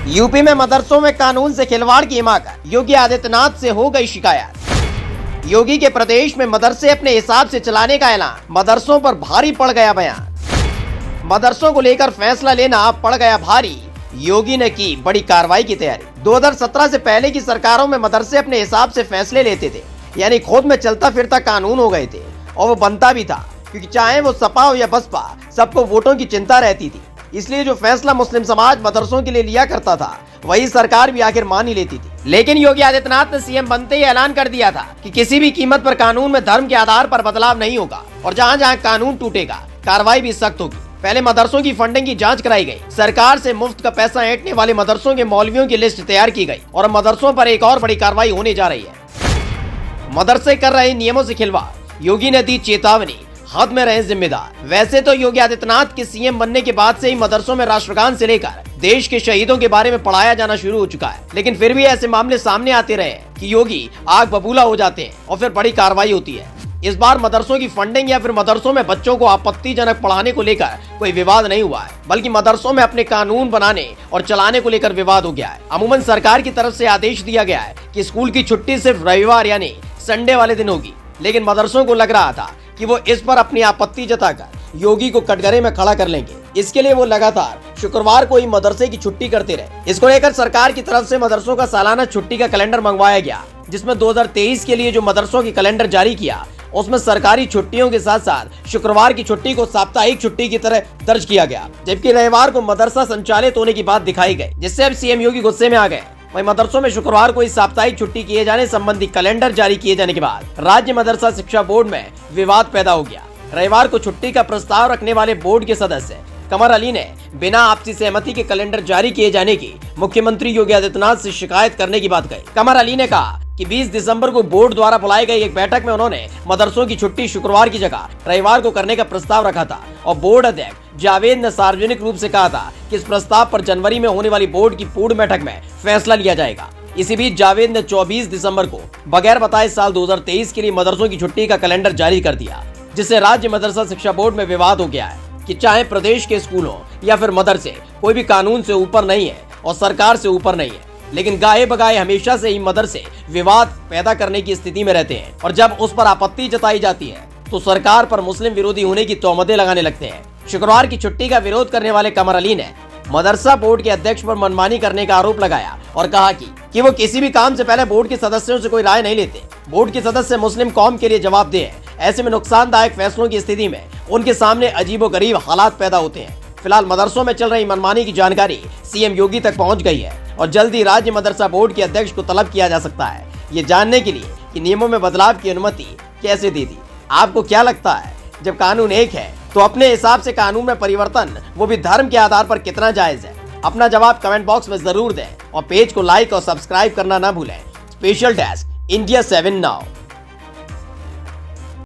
UP में मदरसों में कानून से खिलवाड़ की हिमाकत, योगी आदित्यनाथ से हो गई शिकायत। योगी के प्रदेश में मदरसे अपने हिसाब से चलाने का ऐलान, मदरसों पर भारी पड़ गया बयान। मदरसों को लेकर फैसला लेना पड़ गया भारी, योगी ने की बड़ी कार्रवाई की तैयारी। 2017 से पहले की सरकारों में मदरसे अपने हिसाब से फैसले लेते थे, यानी खुद में चलता फिरता कानून हो गए थे, और वो बनता भी था, क्योंकि चाहे वो सपा हो या बसपा, सबको वोटों की चिंता रहती थी। इसलिए जो फैसला मुस्लिम समाज मदरसों के लिए लिया करता था, वही सरकार भी आखिर मान ही लेती थी। लेकिन योगी आदित्यनाथ ने सीएम बनते ही ऐलान कर दिया था कि किसी भी कीमत पर कानून में धर्म के आधार पर बदलाव नहीं होगा, और जहाँ जहाँ कानून टूटेगा कार्रवाई भी सख्त होगी। पहले मदरसों की फंडिंग की जांच कराई गई, सरकार से मुफ्त का पैसा ऐंठने वाले मदरसों के मौलवियों की लिस्ट तैयार की गई, और मदरसों पर एक और बड़ी कार्रवाई होने जा रही है। मदरसे कर रहे नियमों से खिलवाड़, योगी ने दी चेतावनी, हद में रहे जिम्मेदार। वैसे तो योगी आदित्यनाथ के सीएम बनने के बाद से ही मदरसों में राष्ट्रगान से लेकर देश के शहीदों के बारे में पढ़ाया जाना शुरू हो चुका है, लेकिन फिर भी ऐसे मामले सामने आते रहे कि योगी आग बबूला हो जाते हैं और फिर बड़ी कार्रवाई होती है। इस बार मदरसों की फंडिंग या फिर मदरसों में बच्चों को आपत्तिजनक पढ़ाने को लेकर कोई विवाद नहीं हुआ है, बल्कि मदरसों में अपने कानून बनाने और चलाने को लेकर विवाद हो गया है। अमूमन सरकार की तरफ से आदेश दिया गया है कि स्कूल की छुट्टी सिर्फ रविवार यानी संडे वाले दिन होगी, लेकिन मदरसों को लग रहा था कि वो इस पर अपनी आपत्ति जताकर योगी को कटघरे में खड़ा कर लेंगे। इसके लिए वो लगातार शुक्रवार को ही मदरसे की छुट्टी करते रहे। इसको लेकर सरकार की तरफ से मदरसों का सालाना छुट्टी का कैलेंडर मंगवाया गया, जिसमें 2023 के लिए जो मदरसों की कैलेंडर जारी किया, उसमें सरकारी छुट्टियों के साथ साथ शुक्रवार की छुट्टी को साप्ताहिक छुट्टी की तरह दर्ज किया गया, जबकि रविवार को मदरसा संचालित होने की बात दिखाई गई, जिससे अब सीएम योगी गुस्से में आ गए। वहीं मदरसों में शुक्रवार को इस साप्ताहिक छुट्टी किए जाने संबंधी कैलेंडर जारी किए जाने के बाद राज्य मदरसा शिक्षा बोर्ड में विवाद पैदा हो गया। रविवार को छुट्टी का प्रस्ताव रखने वाले बोर्ड के सदस्य कमर अली ने बिना आपसी सहमति के कैलेंडर जारी किए जाने की मुख्यमंत्री योगी आदित्यनाथ से शिकायत करने की बात कही। कमर अली ने कहा कि 20 दिसंबर को बोर्ड द्वारा बुलाई गई एक बैठक में उन्होंने मदरसों की छुट्टी शुक्रवार की जगह रविवार को करने का प्रस्ताव रखा था, और बोर्ड अध्यक्ष जावेद ने सार्वजनिक रूप से कहा था कि इस प्रस्ताव पर जनवरी में होने वाली बोर्ड की पूर्ण बैठक में फैसला लिया जाएगा। इसी बीच जावेद ने 24 दिसंबर को बगैर बताए साल 2023 के लिए मदरसों की छुट्टी का कैलेंडर जारी कर दिया, जिससे राज्य मदरसा शिक्षा बोर्ड में विवाद हो गया है कि चाहे प्रदेश के स्कूलों या फिर मदरसे, कोई भी कानून से ऊपर नहीं है और सरकार से ऊपर नहीं है। लेकिन गाए बगाए हमेशा से ही मदरसे विवाद पैदा करने की स्थिति में रहते हैं, और जब उस पर आपत्ति जताई जाती है तो सरकार पर मुस्लिम विरोधी होने की तोहमतें लगाने लगते हैं। शुक्रवार की छुट्टी का विरोध करने वाले कमर अली ने मदरसा बोर्ड के अध्यक्ष पर मनमानी करने का आरोप लगाया और कहा कि वो किसी भी काम से पहले बोर्ड के सदस्यों से कोई राय नहीं लेते। बोर्ड के सदस्य मुस्लिम कौम के लिए जवाबदेह हैं। ऐसे में नुकसानदायक फैसलों की स्थिति में उनके सामने अजीबोगरीब हालात पैदा होते हैं। फिलहाल मदरसों में चल रही मनमानी की जानकारी सीएम योगी तक पहुंच गई है, और जल्द ही राज्य मदरसा बोर्ड के अध्यक्ष को तलब किया जा सकता है, ये जानने के लिए कि नियमों में बदलाव की अनुमति कैसे दे दी। आपको क्या लगता है, जब कानून एक है तो अपने हिसाब से कानून में परिवर्तन, वो भी धर्म के आधार पर, कितना जायज है? अपना जवाब कमेंट बॉक्स में जरूर दें, और पेज को लाइक और सब्सक्राइब करना ना भूलें। Special desk India 7 now.